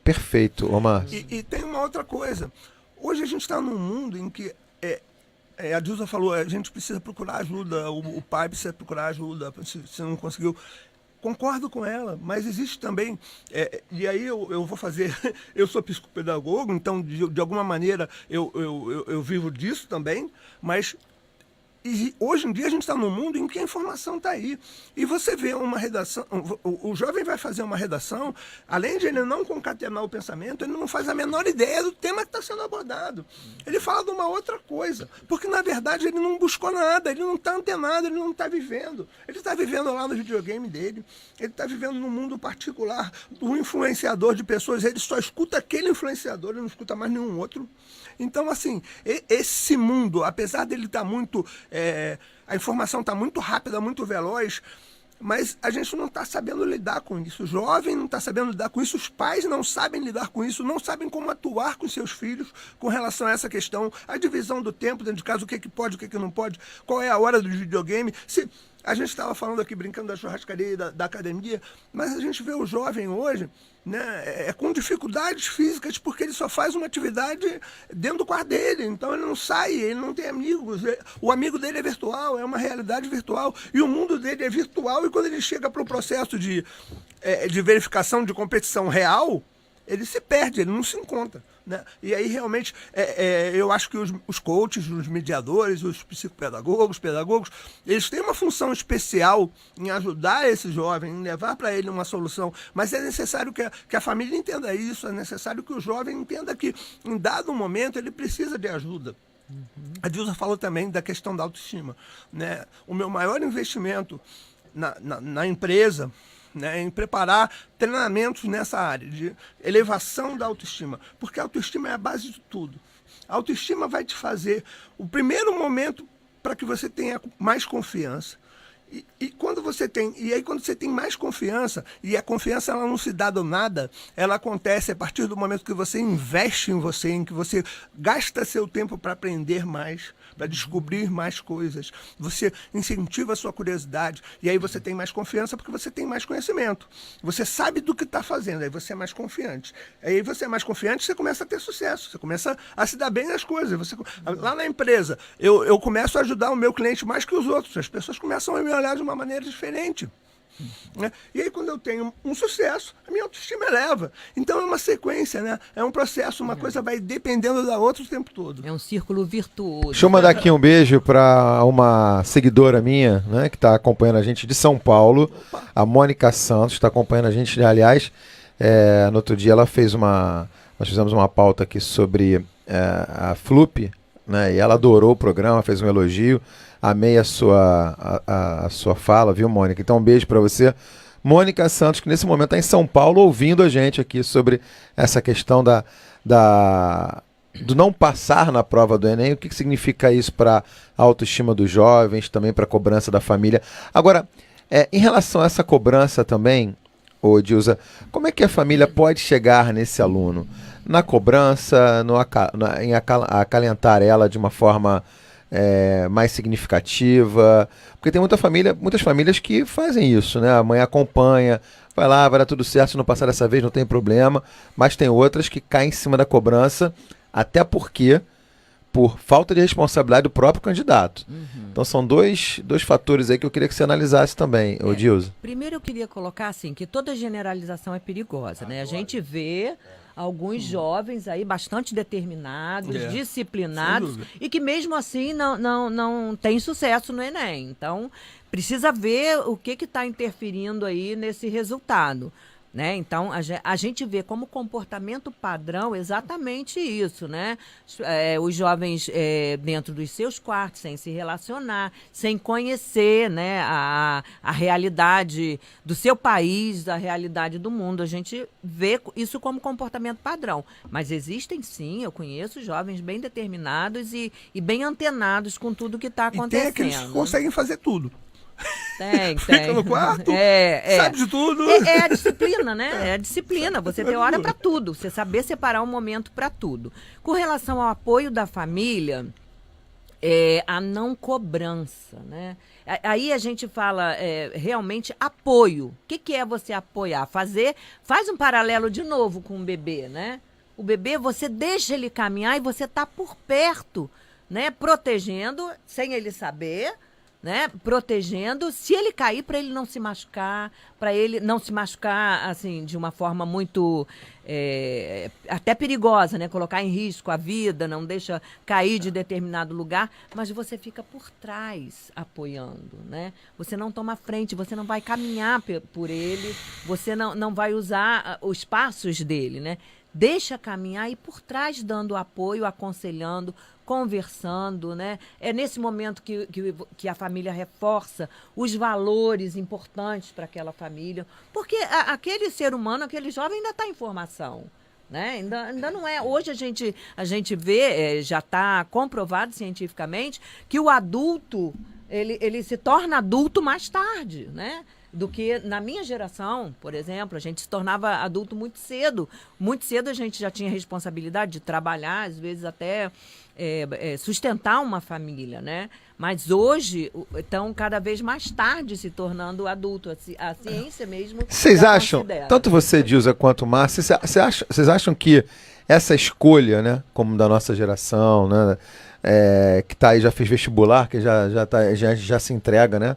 Perfeito, Omar. E tem uma outra coisa. Hoje a gente está num mundo em que a Dilza falou, a gente precisa procurar ajuda, o pai precisa procurar ajuda, se não conseguiu. Concordo com ela, mas existe também, e aí eu vou fazer, eu sou psicopedagogo, então de alguma maneira eu vivo disso também, mas hoje em dia a gente está num mundo em que a informação está aí. E você vê uma redação, o jovem vai fazer uma redação, além de ele não concatenar o pensamento, ele não faz a menor ideia do tema que está sendo abordado. Ele fala de uma outra coisa, porque na verdade ele não buscou nada, ele não está antenado, ele não está vivendo. Ele está vivendo lá no videogame dele, ele está vivendo num mundo particular do influenciador de pessoas, ele só escuta aquele influenciador, ele não escuta mais nenhum outro. Então, assim, esse mundo, apesar dele estar muito... a informação está muito rápida, muito veloz, mas a gente não está sabendo lidar com isso. O jovem não está sabendo lidar com isso, os pais não sabem lidar com isso, não sabem como atuar com seus filhos com relação a essa questão, a divisão do tempo dentro de casa, o que pode, o que não pode, qual é a hora do videogame. A gente estava falando aqui, brincando da churrascaria e da academia, mas a gente vê o jovem hoje, né, com dificuldades físicas, porque ele só faz uma atividade dentro do quarto dele, então ele não sai, ele não tem amigos, o amigo dele é virtual, é uma realidade virtual, e o mundo dele é virtual, e quando ele chega para o processo de verificação de competição real, ele se perde, ele não se encontra. Né? E aí realmente eu acho que os coaches, os mediadores, os psicopedagogos, pedagogos, eles têm uma função especial em ajudar esse jovem, em levar para ele uma solução, mas é necessário que a família entenda isso, é necessário que o jovem entenda que em dado momento ele precisa de ajuda. A Dilza falou também da questão da autoestima. Né? O meu maior investimento na empresa, né, em preparar treinamentos nessa área de elevação da autoestima, porque a autoestima é a base de tudo. A autoestima vai te fazer o primeiro momento para que você tenha mais confiança. E quando você tem, e aí quando você tem mais confiança, e a confiança ela não se dá do nada, ela acontece a partir do momento que você investe em você, em que você gasta seu tempo para aprender mais, para descobrir mais coisas. Você incentiva a sua curiosidade, e aí você tem mais confiança porque você tem mais conhecimento. Você sabe do que está fazendo, aí você é mais confiante. Aí você é mais confiante, você começa a ter sucesso, você começa a se dar bem nas coisas. Lá na empresa, eu começo a ajudar o meu cliente mais que os outros, as pessoas começam a me olhar de uma maneira diferente. Né? E aí, quando eu tenho um sucesso, a minha autoestima eleva. Então, é uma sequência, né? É um processo, uma coisa vai dependendo da outra o tempo todo. É um círculo virtuoso. Deixa eu mandar aqui um beijo para uma seguidora minha, né, que está acompanhando a gente de São Paulo, a Mônica Santos, está acompanhando a gente, aliás, no outro dia ela fez nós fizemos uma pauta aqui sobre a Flup, né, e ela adorou o programa, fez um elogio. Amei a sua fala, viu, Mônica? Então, um beijo para você. Mônica Santos, que nesse momento está em São Paulo, ouvindo a gente aqui sobre essa questão do não passar na prova do Enem. O que significa isso para a autoestima dos jovens, também para a cobrança da família. Agora, em relação a essa cobrança também, ô Dilza, como é que a família pode chegar nesse aluno? Na cobrança, em acalentar ela de uma forma mais significativa, porque tem muitas famílias que fazem isso, né? A mãe acompanha, vai lá, vai dar tudo certo, se não passar dessa vez não tem problema, mas tem outras que caem em cima da cobrança, até porque por falta de responsabilidade do próprio candidato. Então são dois fatores aí que eu queria que você analisasse também, ô Dilza. Primeiro eu queria colocar assim, que toda generalização é perigosa, né? A gente vê alguns jovens aí bastante determinados, disciplinados, e que mesmo assim não tem sucesso no Enem. Então, precisa ver o que está interferindo aí nesse resultado. Né? Então, a gente vê como comportamento padrão exatamente isso, né? Os jovens dentro dos seus quartos, sem se relacionar, sem conhecer, né, a realidade do seu país, a realidade do mundo. A gente vê isso como comportamento padrão. Mas existem sim, eu conheço jovens bem determinados e bem antenados com tudo que está acontecendo. E tem aqueles que conseguem fazer tudo. Tem. Fica no quarto, sabe de tudo. É a disciplina, né? É a disciplina. Você ter hora para tudo. Você saber separar um momento para tudo. Com relação ao apoio da família, a não cobrança, né? Aí a gente fala realmente apoio. O que é você apoiar? Faz um paralelo de novo com o bebê, né? O bebê, você deixa ele caminhar e você tá por perto, né? Protegendo, sem ele saber, né, protegendo, se ele cair, para ele não se machucar, assim, de uma forma muito até perigosa, né, colocar em risco a vida, não deixa cair de determinado lugar, mas você fica por trás apoiando, né? Você não toma frente, você não vai caminhar por ele, você não vai usar os passos dele, né? Deixa caminhar e por trás dando apoio, aconselhando, conversando, né? É nesse momento que a família reforça os valores importantes para aquela família, porque aquele ser humano, aquele jovem ainda está em formação, né? Ainda não é. Hoje a gente vê, já está comprovado cientificamente, que o adulto ele se torna adulto mais tarde, né? Do que na minha geração, por exemplo, a gente se tornava adulto muito cedo. Muito cedo a gente já tinha responsabilidade de trabalhar, às vezes até sustentar uma família, né? Mas hoje estão cada vez mais tarde se tornando adulto. A ciência mesmo. Vocês acham, tanto você, Dilza, quanto o Márcio, vocês acham que essa escolha, né, como da nossa geração, né, que tá aí, já fez vestibular, que já se entrega, né?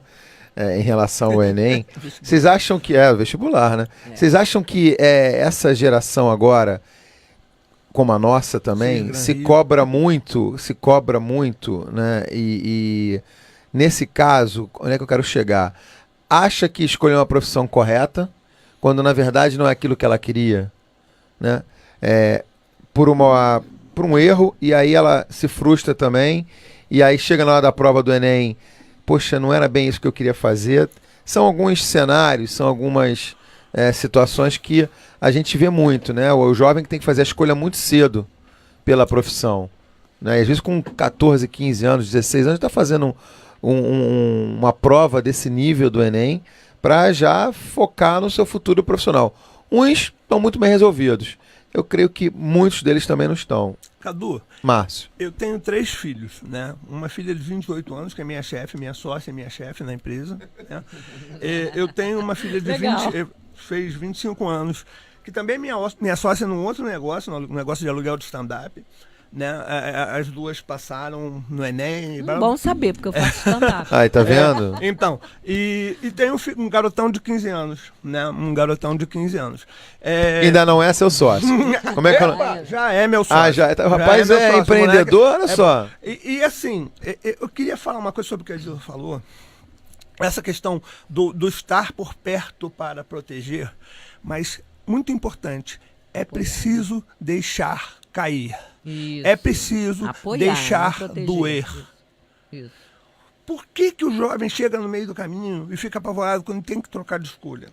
Em relação ao Enem, vocês acham que vestibular, né? Vocês acham que essa geração agora, como a nossa também, se cobra muito, né? E nesse caso, onde é que eu quero chegar? Acha que escolheu uma profissão correta, quando na verdade não é aquilo que ela queria, né? Por um erro, e aí ela se frustra também, e aí chega na hora da prova do Enem, poxa, não era bem isso que eu queria fazer. São alguns cenários, são algumas situações que a gente vê muito, né? O jovem que tem que fazer a escolha muito cedo pela profissão, né? E às vezes com 14, 15 anos, 16 anos, está fazendo uma prova desse nível do Enem para já focar no seu futuro profissional. Uns estão muito bem resolvidos. Eu creio que muitos deles também não estão. Cadu, Márcio. eu tenho 3 filhos, né? Uma filha de 28 anos, que é minha chefe, minha sócia, minha chefe na empresa. Né? Eu tenho uma filha de Legal. fez 25 anos, que também é minha sócia num outro negócio, no negócio de aluguel de stand-up. Né? As duas passaram no Enem. Bom saber, porque eu faço stand-up. Aí, tá vendo? Então, e tem um garotão de 15 anos, né? Um garotão de 15 anos. Ainda não é seu sócio. Como é que Epa, já é meu sócio. Ah, já. O rapaz meu é sócio, empreendedor, moleque. olha só. E assim, eu queria falar uma coisa sobre o que a Gil falou. Essa questão do estar por perto para proteger, mas muito importante, é preciso deixar cair. Isso. É preciso Apoiar, deixar não proteger. doer. Isso. Por que o jovem chega no meio do caminho e fica apavorado quando tem que trocar de escolha?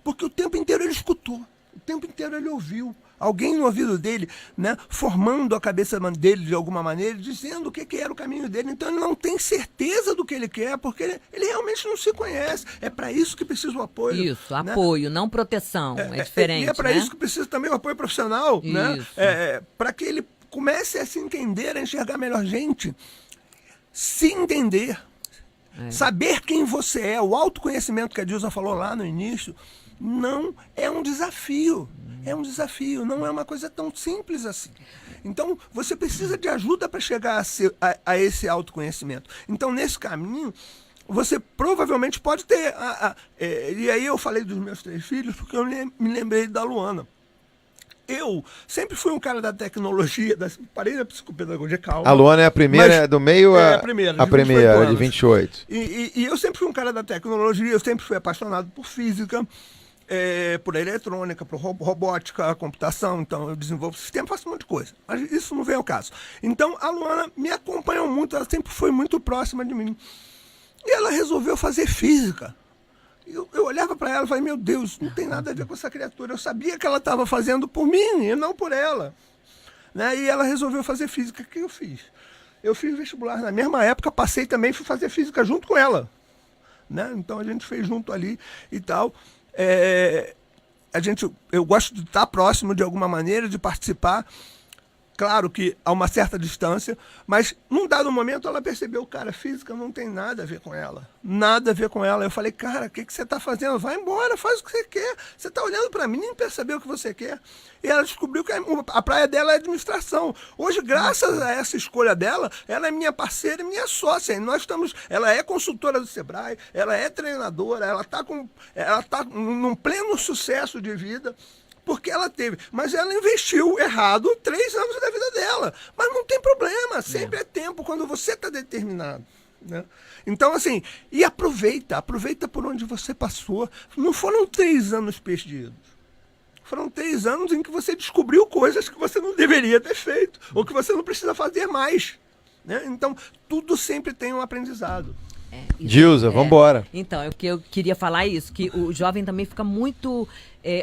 Porque o tempo inteiro ele escutou, o tempo inteiro ele ouviu. Alguém no ouvido dele, né, formando a cabeça dele de alguma maneira, dizendo o que era o caminho dele. Então ele não tem certeza do que ele quer, porque ele realmente não se conhece. É para isso que precisa o apoio. Isso, né? apoio, não proteção. É diferente. E é para né? isso que precisa também o apoio profissional, né? Isso. Para que ele comece a se entender, a enxergar melhor gente. Se entender. Saber quem você é, o autoconhecimento que a Dilsa falou lá no início, não é um desafio. É um desafio, não é uma coisa tão simples assim. Então, você precisa de ajuda para chegar a esse autoconhecimento. Então, nesse caminho, você provavelmente pode ter... e aí eu falei dos meus 3 filhos, porque eu me lembrei da Luana. Eu sempre fui um cara da tecnologia, parei na psicopedagogia, calma. A Luana é a primeira do meio? É a primeira, de a 28 primeira, de anos. 28. E eu sempre fui um cara da tecnologia, eu sempre fui apaixonado por física, por eletrônica, por robótica, computação. Então eu desenvolvo sistema, faço um monte de coisa. Mas isso não vem ao caso. Então a Luana me acompanhou muito, ela sempre foi muito próxima de mim. E ela resolveu fazer física. Eu olhava para ela e falei, meu Deus, não tem nada a ver com essa criatura. Eu sabia que ela estava fazendo por mim e não por ela. Né? E ela resolveu fazer física. O que eu fiz? Eu fiz vestibular na mesma época, passei também, fui fazer física junto com ela. Né? Então a gente fez junto ali e tal. Eu gosto de estar próximo de alguma maneira, de participar. Claro que a uma certa distância, mas num dado momento ela percebeu, cara, física não tem nada a ver com ela. Nada a ver com ela. Eu falei, cara, o que você está fazendo? Vai embora, faz o que você quer. Você está olhando para mim e percebeu o que você quer. E ela descobriu que a praia dela é administração. Hoje, graças a essa escolha dela, ela é minha parceira e minha sócia. E ela é consultora do Sebrae, ela é treinadora, ela está num pleno sucesso de vida. Porque ela teve, mas ela investiu errado 3 anos da vida dela. Mas não tem problema, sempre é tempo quando você está determinado. Né? Então, assim, e aproveita por onde você passou. Não foram 3 anos perdidos. Foram 3 anos em que você descobriu coisas que você não deveria ter feito, ou que você não precisa fazer mais. Né? Então, tudo sempre tem um aprendizado. Dilsa, vambora. Então, o que eu queria falar é isso, que o jovem também fica muito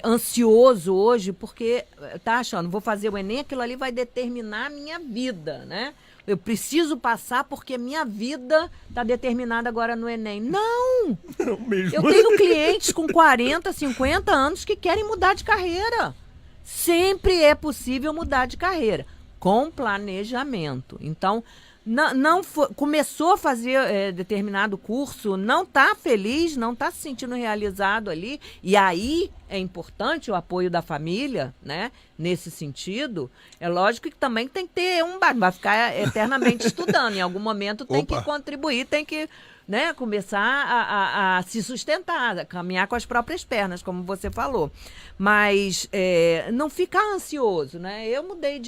ansioso hoje, porque tá achando, vou fazer o Enem, aquilo ali vai determinar a minha vida, né? Eu preciso passar porque minha vida está determinada agora no Enem. Não! Eu tenho clientes com 40, 50 anos que querem mudar de carreira. Sempre é possível mudar de carreira, com planejamento. Então, começou a fazer determinado curso, não está feliz, não está se sentindo realizado ali, e aí é importante o apoio da família, né? Nesse sentido, é lógico que também tem que ter vai ficar eternamente estudando, em algum momento tem que contribuir, tem que, né, começar a se sustentar, a caminhar com as próprias pernas, como você falou. Mas não ficar ansioso, né? Eu mudei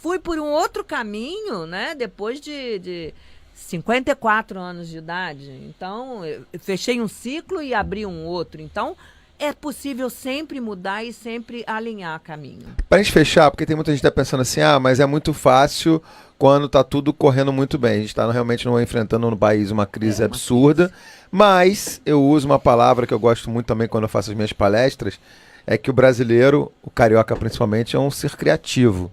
fui por um outro caminho, né? Depois de 54 anos de idade. Então, eu fechei um ciclo e abri um outro. Então, é possível sempre mudar e sempre alinhar caminho. Pra gente fechar, porque tem muita gente que tá pensando assim, mas é muito fácil quando tá tudo correndo muito bem. A gente tá realmente enfrentando no país uma crise absurda, mas eu uso uma palavra que eu gosto muito também quando eu faço as minhas palestras, é que o brasileiro, o carioca principalmente, é um ser criativo.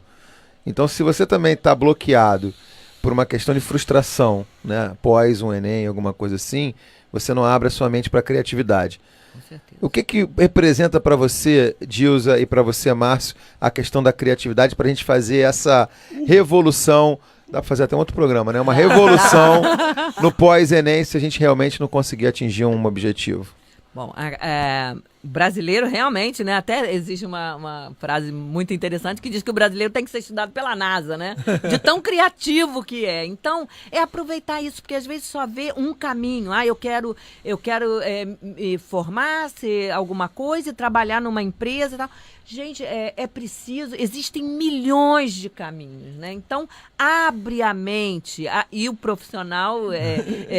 Então, se você também tá bloqueado por uma questão de frustração, né, pós um Enem, alguma coisa assim, você não abre a sua mente para a criatividade. Com certeza. O que representa para você, Dilza, e para você, Márcio, a questão da criatividade para a gente fazer essa revolução? Dá para fazer até um outro programa, né? Uma revolução no pós-Enem se a gente realmente não conseguir atingir um objetivo. Bom, brasileiro realmente, né? Até existe uma frase muito interessante que diz que o brasileiro tem que ser estudado pela NASA, né? De tão criativo que é. Então, é aproveitar isso, porque às vezes só vê um caminho. Eu quero me formar, ser alguma coisa e trabalhar numa empresa e tal. Gente, é preciso, existem milhões de caminhos, né? Então, abre a mente. E o profissional,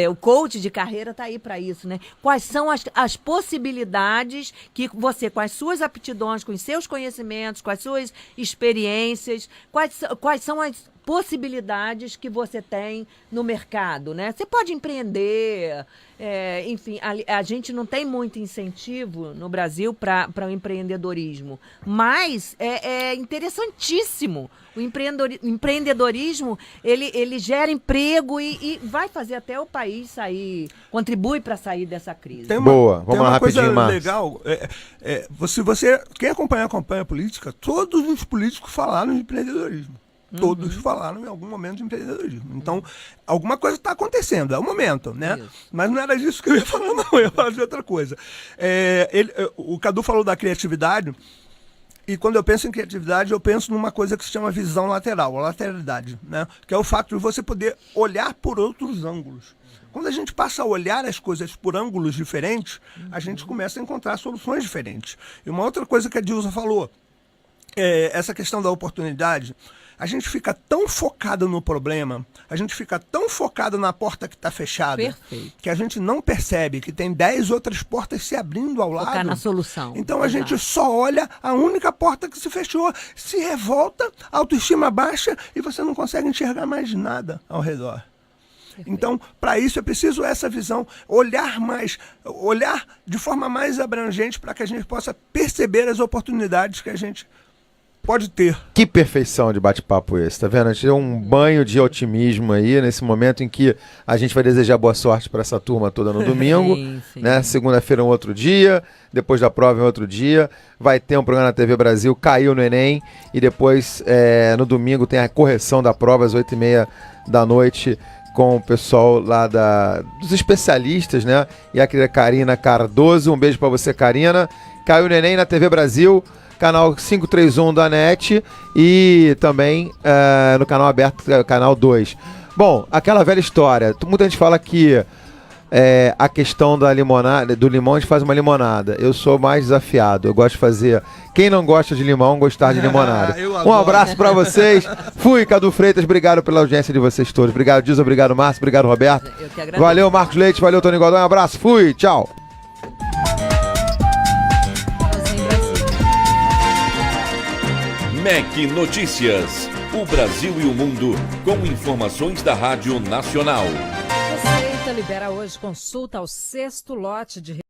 o coach de carreira está aí para isso, né? Quais são as possibilidades que você, com as suas aptidões, com os seus conhecimentos, com as suas experiências, quais são as possibilidades que você tem no mercado, né? Você pode empreender, enfim, a gente não tem muito incentivo no Brasil para o empreendedorismo, mas é interessantíssimo. O empreendedorismo, ele gera emprego e vai fazer até o país contribui para sair dessa crise. Boa, vamos lá rapidinho, coisa Márcio. legal, quem acompanha a política, todos os políticos falaram de empreendedorismo. Todos falaram em algum momento de empreendedorismo. Então, alguma coisa está acontecendo, é o momento, né? Isso. Mas não era disso que eu ia falar, não. Eu ia falar de outra coisa. O Cadu falou da criatividade, e quando eu penso em criatividade, eu penso numa coisa que se chama visão lateral, a lateralidade, né? Que é o fato de você poder olhar por outros ângulos. Quando a gente passa a olhar as coisas por ângulos diferentes, a gente começa a encontrar soluções diferentes. E uma outra coisa que a Dilza falou, essa questão da oportunidade. A gente fica tão focado no problema, a gente fica tão focado na porta que está fechada, Perfeito. que a gente não percebe que tem 10 outras portas se abrindo ao lado. Focar na solução. Então a gente só olha a única porta que se fechou, se revolta, autoestima baixa e você não consegue enxergar mais nada ao redor. Perfeito. Então, para isso é preciso essa visão, olhar de forma mais abrangente para que a gente possa perceber as oportunidades que a gente pode ter. Que perfeição de bate-papo esse, tá vendo? A gente deu um banho de otimismo aí, nesse momento em que a gente vai desejar boa sorte para essa turma toda no domingo, sim. né? Segunda-feira é um outro dia, depois da prova é um outro dia, vai ter um programa na TV Brasil, caiu no Enem, e depois no domingo tem a correção da prova às 8h30 da noite, com o pessoal lá dos especialistas, né? E a querida Karina Cardoso, um beijo para você, Karina. Caiu no Enem na TV Brasil, canal 531 da NET e também no canal aberto, canal 2. Bom, aquela velha história. Muita gente fala que a questão da limonada, do limão, a gente faz uma limonada. Eu sou mais desafiado. Eu gosto de fazer. Quem não gosta de limão, gostar de limonada. Um abraço pra vocês. Fui, Cadu Freitas. Obrigado pela audiência de vocês todos. Obrigado, Dilza. Obrigado, Márcio. Obrigado, Roberto. Eu que agradeço. Valeu, Marcos Leite. Valeu, Tony Godoy. Um abraço. Fui. Tchau. MEC Notícias. O Brasil e o mundo com informações da Rádio Nacional. Receita libera hoje consulta ao 6º lote de